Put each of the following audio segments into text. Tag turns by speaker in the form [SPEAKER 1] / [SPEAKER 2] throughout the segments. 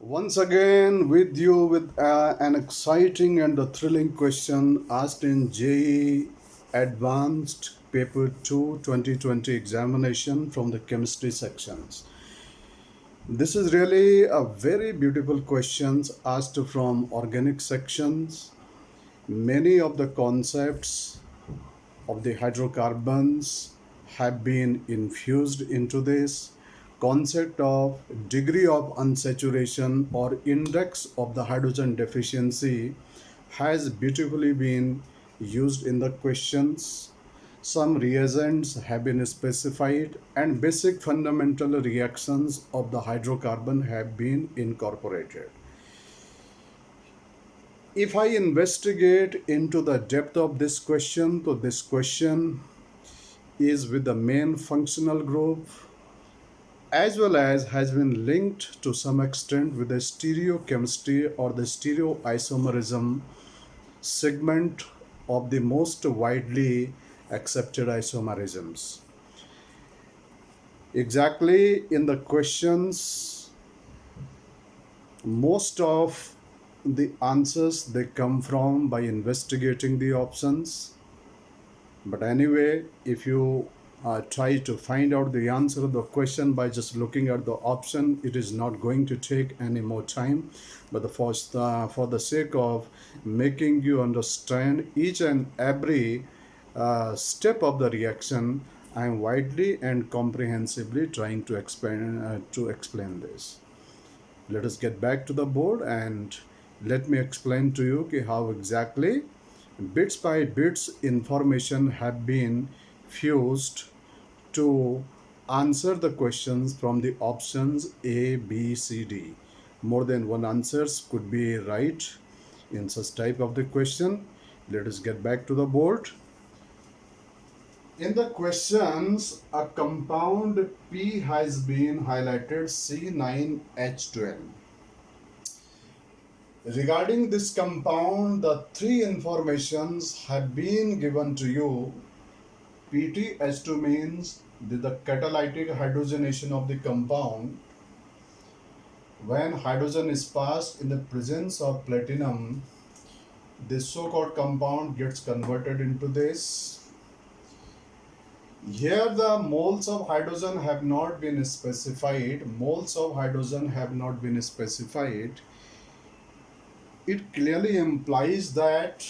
[SPEAKER 1] Once again, with you with an exciting and a thrilling question asked in JEE Advanced Paper 2 2020 examination from the chemistry sections. This is really a very beautiful questions asked from organic sections. Many of the concepts of the hydrocarbons have been infused into this concept of degree of unsaturation or index of the hydrogen deficiency has beautifully been used in the questions. Some reagents have been specified and basic fundamental reactions of the hydrocarbon have been incorporated. If I investigate into the depth of this question, so this question is with the main functional group as well as has been linked to some extent with the stereochemistry or the stereoisomerism segment of the most widely accepted isomerisms. Exactly in the questions, most of the answers they come from by investigating the options. But anyway, if you try to find out the answer of the question by just looking at the option, it is not going to take any more time. But for the sake of making you understand each and every step of the reaction, I am widely and comprehensively trying to explain this. Let us get back to the board and let me explain to you how exactly bits by bits information have been fused to answer the questions from the options A, B, C, D. More than one answers could be right in such type of the question. Let us get back to the board. In the questions, a compound P has been highlighted C9H12. Regarding this compound, the three informations have been given to you. PtH2 means the catalytic hydrogenation of the compound. When hydrogen is passed in the presence of platinum, this so-called compound gets converted into this. Here the moles of hydrogen have not been specified. Moles of hydrogen have not been specified. It clearly implies that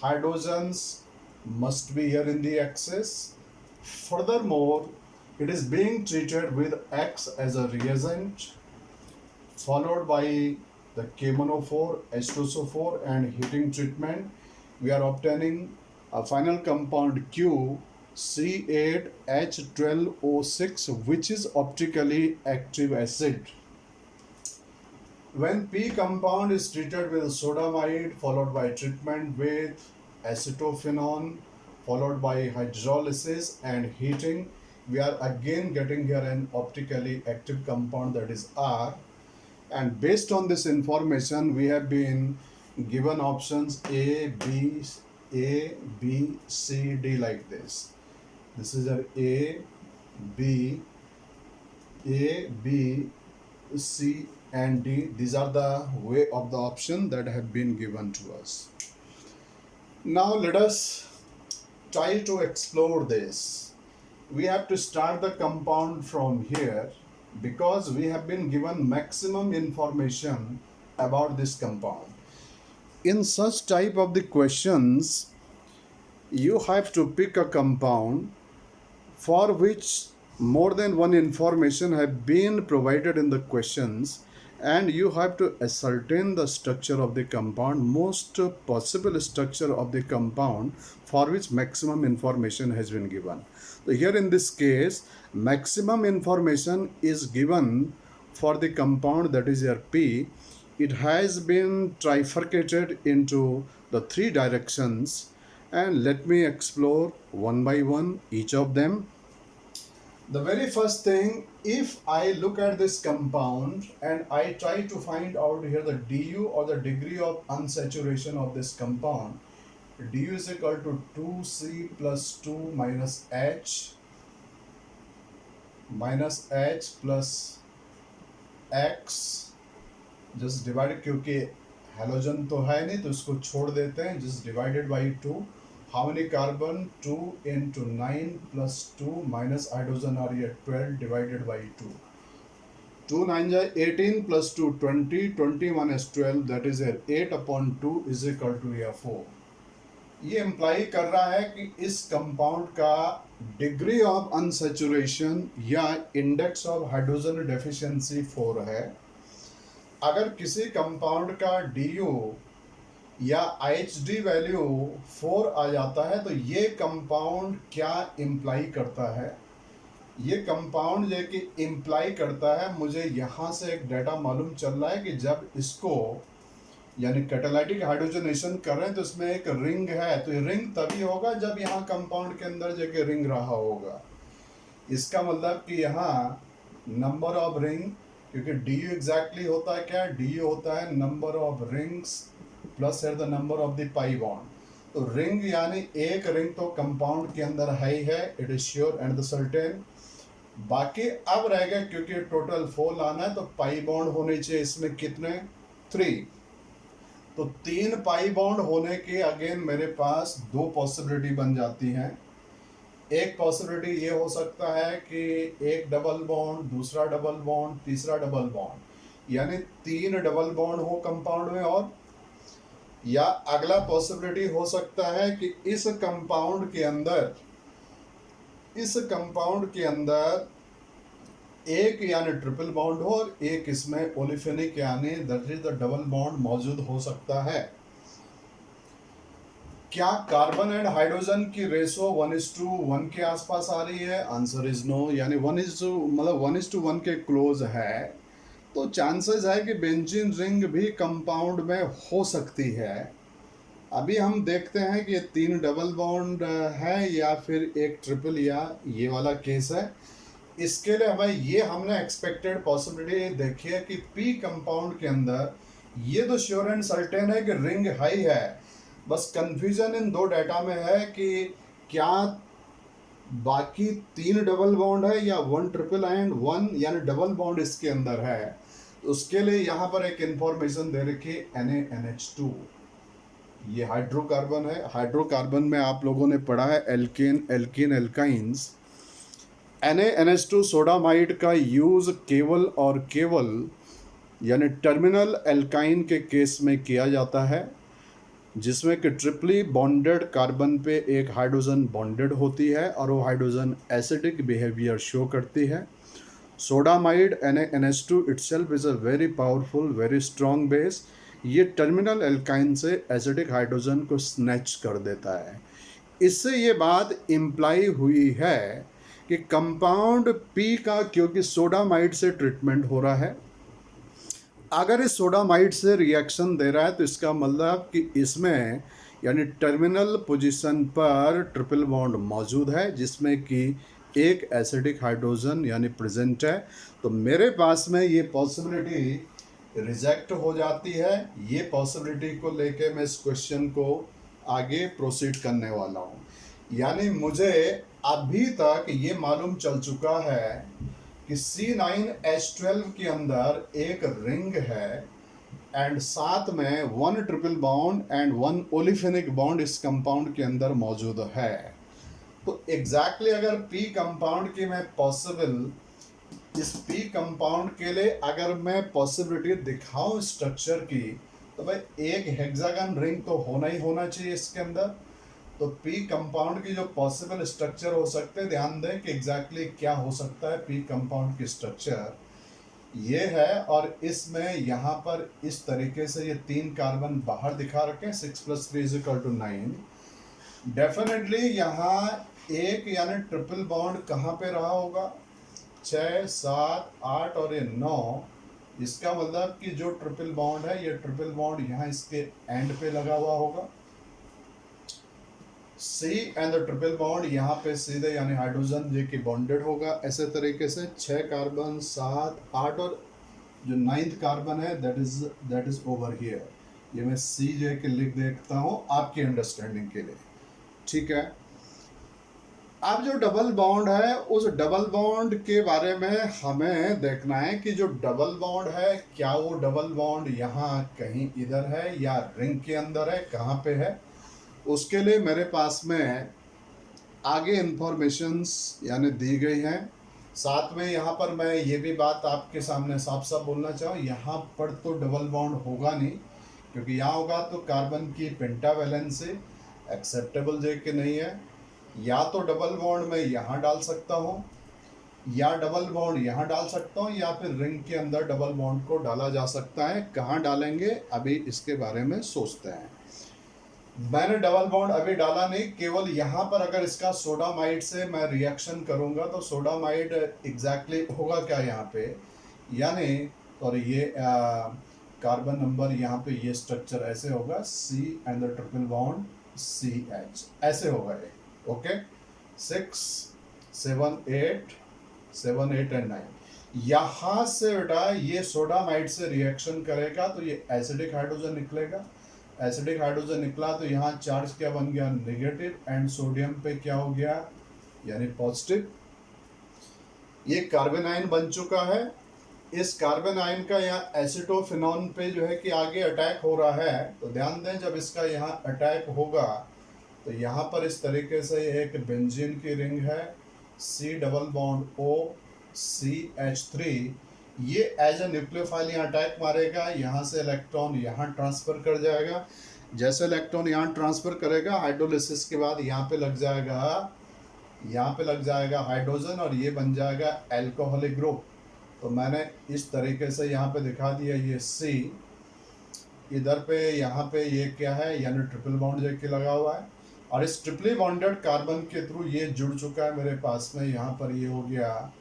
[SPEAKER 1] hydrogens must be here in the excess. Furthermore, it is being treated with X as a reagent, followed by the K1O4, H2SO4 and heating treatment. We are obtaining a final compound Q C8H12O6, which is optically active acid. When P compound is treated with sodamide followed by treatment with acetophenone followed by hydrolysis and heating, we are again getting here an optically active compound, that is R. And based on this information, we have been given options A, B, C, D like this. This is B, B, C, and D. These are the way of the option that have been given to us. Now let us try to explore this. We have to start the compound from here because we have been given maximum information about this compound. In such type of the questions, you have to pick a compound for which more than one information have been provided in the questions, and you have to ascertain the structure of the compound, most possible structure of the compound for which maximum information has been given. So here in this case, maximum information is given for the compound, that is your P. It has been trifurcated into the three directions, and let me explore one by one each of them. The very first thing, if I look at this compound and I try to find out here the du or the degree of unsaturation of this compound, du is equal to 2C plus 2 minus H plus X just divide, क्योंकि halogen तो है नहीं तो इसको छोड़ देते हैं, just divided by 2। How many carbon, 2 into 9 plus 2 minus hydrogen आर ये 12 डिवाइडेड बाई 2। 2 9 जा 18 plus 2 20, 20 minus 12 that is 8 upon 2 is equal to 4। ये इम्प्लाई कर रहा है कि इस कंपाउंड का डिग्री ऑफ अनसेचुरेशन या इंडेक्स ऑफ हाइड्रोजन डेफिशिएंसी 4 है। अगर किसी कंपाउंड का DO या IHD वैल्यू 4 आ जाता है तो ये कंपाउंड क्या इम्प्लाई करता है, ये कंपाउंड जो कि इम्प्लाई करता है, मुझे यहाँ से एक डाटा मालूम चल रहा है कि जब इसको यानी कैटालाइटिक हाइड्रोजनेशन कर रहे हैं तो इसमें एक रिंग है, तो ये रिंग तभी होगा जब यहाँ कंपाउंड के अंदर जो कि रिंग रहा होगा। इसका मतलब कि यहाँ नंबर ऑफ रिंग, क्योंकि DU एग्जैक्टली होता है क्या, DU होता है नंबर ऑफ रिंग्स प्लस है the number of the pi bond. तो रिंग यानी एक रिंग तो कंपाउंड के अंदर है ही है, it is sure and the certain. बाकी अब रह गया, क्योंकि टोटल 4 लाना है तो पाई बॉन्ड होने चाहिए इसमें कितने, 3। तो 3 पाई बॉन्ड होने के अगेन मेरे पास 2 पॉसिबिलिटी बन जाती हैं। एक पॉसिबिलिटी ये हो सकता है कि एक डबल बॉन्ड, दूसरा डबल बॉन्ड, तीसरा डबल बॉन्ड, यानी 3 डबल बॉन्ड हो कंपाउंड में। और या अगला पॉसिबिलिटी हो सकता है कि इस कंपाउंड के अंदर एक यानी ट्रिपल बॉन्ड हो और एक इसमें ओलिफेनिक यानी that is the double bond मौजूद हो सकता है। क्या कार्बन एंड हाइड्रोजन की रेशो 1:1 के आसपास आ रही है? आंसर इज नो, यानी 1:1 के क्लोज है। तो चांसेस है कि बेंजीन रिंग भी कंपाउंड में हो सकती है। अभी हम देखते हैं कि ये 3 डबल बॉन्ड है या फिर एक ट्रिपल या ये वाला केस है। इसके लिए हमने एक्सपेक्टेड पॉसिबिलिटी देखी है कि पी कंपाउंड के अंदर ये तो श्योर एंड सर्टेन है कि रिंग हाई है। बस कंफ्यूजन इन 2 डाटा में है कि क्या बाकी 3 डबल बॉन्ड है या 1 ट्रिपल एंड 1 यानी डबल बॉन्ड इसके अंदर है। उसके लिए यहाँ पर एक इंफॉर्मेशन दे रखी NaNH2, ये हाइड्रोकार्बन है। हाइड्रोकार्बन में आप लोगों ने पढ़ा है एल्केन, एल्काइंस। NaNH2 सोडामाइड का यूज़ केवल यानी टर्मिनल एल्काइन के केस में किया जाता है, जिसमें कि ट्रिपली बॉन्डेड कार्बन पे एक हाइड्रोजन बॉन्डेड होती है और वो हाइड्रोजन एसिडिक बिहेवियर शो करती है। Sodamide NaNH2 itself is a very powerful, very strong base. ये टर्मिनल एल्काइन से एसिडिक हाइड्रोजन को स्नैच कर देता है। इससे ये बात इम्प्लाई हुई है कि कंपाउंड पी का, क्योंकि सोडामाइड से ट्रीटमेंट हो रहा है, अगर इस सोडामाइड से रिएक्शन दे रहा है तो इसका मतलब कि इसमें यानी टर्मिनल पोजीशन पर ट्रिपल बॉन्ड मौजूद है जिसमें कि एक एसिडिक हाइड्रोजन यानी प्रेजेंट है। तो मेरे पास में ये पॉसिबिलिटी रिजेक्ट हो जाती है। ये पॉसिबिलिटी को लेके मैं इस क्वेश्चन को आगे प्रोसीड करने वाला हूँ। यानी मुझे अभी तक ये मालूम चल चुका है कि C9H12 के अंदर एक रिंग है एंड साथ में 1 ट्रिपल बॉन्ड एंड 1 ओलिफेनिक बॉन्ड इस कंपाउंड के अंदर मौजूद है। तो एग्जैक्टली अगर P कंपाउंड की मैं इस P कंपाउंड के लिए अगर मैं पॉसिबिलिटी दिखाऊं स्ट्रक्चर की, तो भाई एक हेक्सागन रिंग तो होना ही होना चाहिए इसके अंदर। तो P कंपाउंड की जो पॉसिबल स्ट्रक्चर हो सकते हैं, ध्यान दें कि एग्जैक्टली क्या हो सकता है P कंपाउंड की स्ट्रक्चर ये है। और इसमें यहाँ पर इस तरीके से ये 3 कार्बन बाहर दिखा रखे हैं, 6 + 3 = 9। डेफिनेटली यहाँ एक यानी ट्रिपल बॉन्ड कहाँ पे रहा होगा, 6 7 8 और ये 9। इसका मतलब कि जो ट्रिपल बॉन्ड है ये ट्रिपल बॉन्ड यहाँ इसके एंड पे लगा हुआ होगा, C and the triple bond यहाँ पे सीधे यानी हाइड्रोजन जो कि बॉन्डेड होगा। ऐसे तरीके से 6 कार्बन 7 8 और जो 9th कार्बन है दैट इज ओवर हियर। ये मैं C जो कि लिख देखता हूँ आपकी अंडरस्टैंडिंग के लिए, ठीक है। अब जो डबल बॉन्ड है उस डबल बॉन्ड के बारे में हमें देखना है कि जो डबल बॉन्ड है क्या वो डबल बॉन्ड यहाँ कहीं इधर है या रिंग के अंदर है, कहाँ पे है। उसके लिए मेरे पास में आगे इंफॉर्मेशंस यानी दी गई हैं। साथ में यहाँ पर मैं ये भी बात आपके सामने साफ साफ बोलना चाहूँ, यहाँ पर तो डबल बॉन्ड होगा नहीं, क्योंकि यहाँ होगा तो कार्बन की पेंटावैलेंसी एक्सेप्टेबल जे के नहीं है। या तो डबल बॉन्ड मैं यहाँ डाल सकता हूँ, या डबल बॉन्ड यहाँ डाल सकता हूँ, या फिर रिंग के अंदर डबल बॉन्ड को डाला जा सकता है। कहाँ डालेंगे अभी इसके बारे में सोचते हैं। मैंने डबल बॉन्ड अभी डाला नहीं, केवल यहाँ पर अगर इसका सोडामाइड से मैं रिएक्शन करूँगा तो सोडामाइड एग्जैक्टली होगा क्या यहाँ पे, यानी और ये कार्बन नंबर यहाँ पे ये स्ट्रक्चर ऐसे होगा, C and the triple bond CH ऐसे होगा ये। Okay, 6 7 8 7 8 and 9। यहाँ से बेटा ये सोडामाइड से रिएक्शन करेगा तो ये एसिडिक हाइड्रोजन निकलेगा। एसिडिक हाइड्रोजन निकला तो यहाँ चार्ज क्या बन गया, नेगेटिव, एंड सोडियम पे क्या हो गया यानी पॉजिटिव। ये कार्बन आयन बन चुका है। इस कार्बन आयन का यहाँ एसिटोफिनॉन पे जो है कि आगे अटैक हो रहा है, तो ध्यान दें जब इसका यहाँ अटैक होगा तो यहाँ पर इस तरीके से एक बेंजीन की रिंग है, C double bond O CH3, ये एज ए न्यूक्लियोफाइल यहाँ अटैक मारेगा। यहाँ से इलेक्ट्रॉन यहाँ ट्रांसफ़र कर जाएगा। जैसे इलेक्ट्रॉन यहाँ ट्रांसफ़र करेगा हाइड्रोलिसिस के बाद यहाँ पे लग जाएगा हाइड्रोजन और ये बन जाएगा एल्कोहलिक ग्रुप। तो मैंने इस तरीके से यहाँ पे दिखा दिया, ये C इधर पे, यहाँ पे ये क्या है यानी ट्रिपल बॉन्ड जो कि लगा हुआ है, और इस ट्रिपली बॉन्डेड कार्बन के थ्रू ये जुड़ चुका है मेरे पास में। यहाँ पर ये हो गया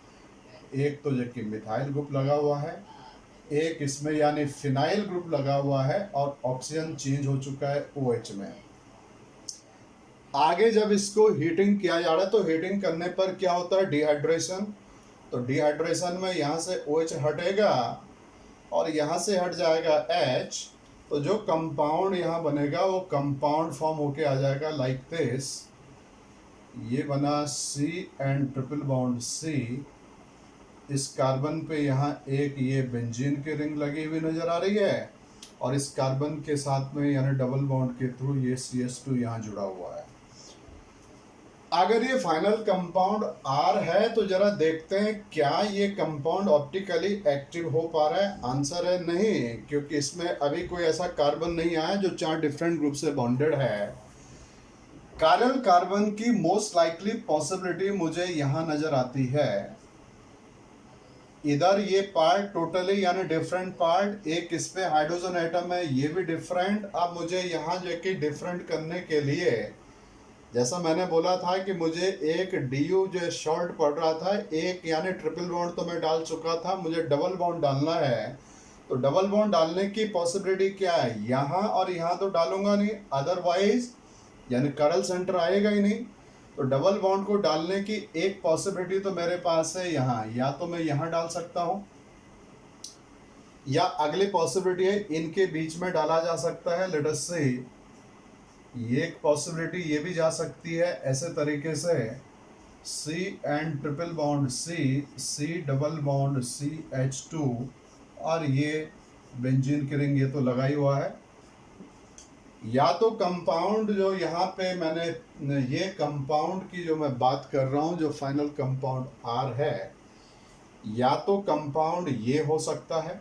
[SPEAKER 1] एक तो जो कि मिथाइल ग्रुप लगा हुआ है, एक इसमें यानी फिनाइल ग्रुप लगा हुआ है, और ऑक्सीजन चेंज हो चुका है OH में। आगे जब इसको हीटिंग किया जा रहा है तो हीटिंग करने पर क्या होता है, डिहाइड्रेशन। तो डिहाइड्रेशन में यहाँ से OH हटेगा और यहाँ से हट जाएगा H, तो जो कंपाउंड यहाँ बनेगा वो कंपाउंड फॉर्म होके आ जाएगा लाइक दिस। ये बना C and triple bond C। इस कार्बन पे यहाँ एक ये बेंजीन की रिंग लगी हुई नजर आ रही है, और इस कार्बन के साथ में यानी डबल बॉन्ड के थ्रू ये CH2 यहाँ जुड़ा हुआ है। अगर ये फाइनल कंपाउंड R है तो जरा देखते हैं क्या ये कंपाउंड ऑप्टिकली एक्टिव हो पा रहा है। आंसर है नहीं, क्योंकि इसमें अभी कोई ऐसा कार्बन नहीं आया जो 4 डिफरेंट ग्रुप से बॉन्डेड है। कायरल कार्बन की मोस्ट लाइकली पॉसिबिलिटी मुझे यहाँ नजर आती है, इधर ये पार्ट टोटली यानी डिफरेंट पार्ट, एक इस पे हाइड्रोजन एटम है ये भी डिफरेंट। अब मुझे यहाँ जाके डिफरेंट करने के लिए, जैसा मैंने बोला था कि मुझे एक DU जो शॉर्ट पड़ रहा था, एक यानी ट्रिपल बॉन्ड तो मैं डाल चुका था, मुझे डबल बॉन्ड डालना है। तो डबल बॉन्ड डालने की पॉसिबिलिटी क्या है, यहाँ और यहाँ तो डालूंगा नहीं, अदरवाइज यानी करल सेंटर आएगा ही नहीं। तो डबल बॉन्ड को डालने की एक पॉसिबिलिटी तो मेरे पास है यहाँ, या तो मैं यहाँ डाल सकता हूँ, या अगली पॉसिबिलिटी है इनके बीच में डाला जा सकता है। लेट अस से ये एक पॉसिबिलिटी ये भी जा सकती है ऐसे तरीके से, C and triple bond C double bond CH2, और ये बेंजीन की रिंग ये तो लगा ही हुआ है। या तो कंपाउंड जो यहाँ पे मैंने ये कंपाउंड की जो मैं बात कर रहा हूँ जो फाइनल कंपाउंड R है, या तो कंपाउंड ये हो सकता है,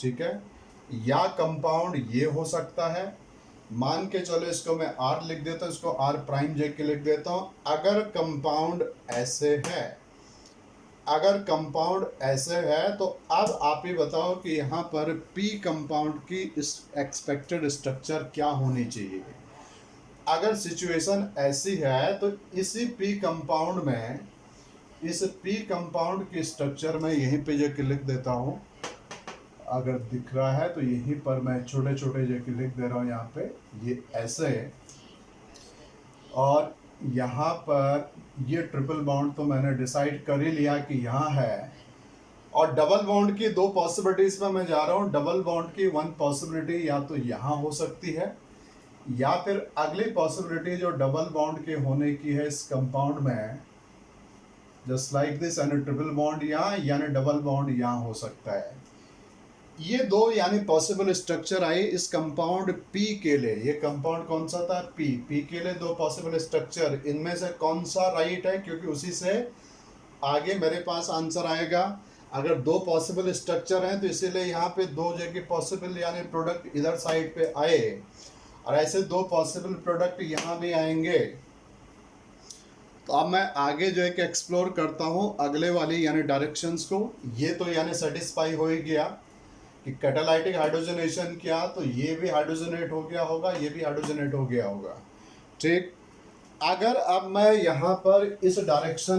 [SPEAKER 1] ठीक है, या कंपाउंड ये हो सकता है। मान के चलो इसको मैं R लिख देता हूँ, इसको R प्राइम जे के लिख देता हूँ। अगर कंपाउंड ऐसे है, अगर कंपाउंड ऐसे है तो अब आप ही बताओ कि यहाँ पर P कंपाउंड की इस एक्सपेक्टेड स्ट्रक्चर क्या होनी चाहिए। अगर सिचुएशन ऐसी है तो इसी P कंपाउंड में, इस P कंपाउंड की स्ट्रक्चर में यहीं पे जो कि लिख देता हूँ, अगर दिख रहा है तो यहीं पर मैं छोटे छोटे जो कि लिख दे रहा हूँ यहाँ पे, ये ऐसे, और यहाँ पर ये ट्रिपल बॉन्ड तो मैंने डिसाइड कर ही लिया कि यहाँ है। और डबल बॉन्ड की 2 पॉसिबिलिटीज में मैं जा रहा हूँ। डबल बॉन्ड की 1 पॉसिबिलिटी या तो यहाँ हो सकती है, या फिर अगली पॉसिबिलिटी जो डबल बॉन्ड के होने की है इस कंपाउंड में, जस्ट लाइक दिस, यानी ट्रिपल बॉन्ड यहाँ यानी डबल बॉन्ड यहाँ हो सकता है। ये दो यानी पॉसिबल स्ट्रक्चर आए इस कंपाउंड पी के लिए। ये कंपाउंड कौन सा था? पी के लिए दो पॉसिबल स्ट्रक्चर, इनमें से कौन सा राइट है? क्योंकि उसी से आगे मेरे पास आंसर आएगा। अगर दो पॉसिबल स्ट्रक्चर हैं तो इसीलिए यहाँ पे दो जगह पॉसिबल यानी प्रोडक्ट इधर साइड पे आए, और ऐसे दो पॉसिबल प्रोडक्ट यहाँ भी आएंगे। तो अब मैं आगे जो है कि एक्सप्लोर करता हूँ अगले वाली यानी डायरेक्शंस को। ये तो यानी सेटिस्फाई हो ही गया कि कैटालाइटिक हाइड्रोजनेशन किया तो ये भी हाइड्रोजनेट हो गया होगा, ये भी हाइड्रोजनेट हो गया होगा। ठीक, अगर अब मैं यहाँ पर इस डायरेक्शन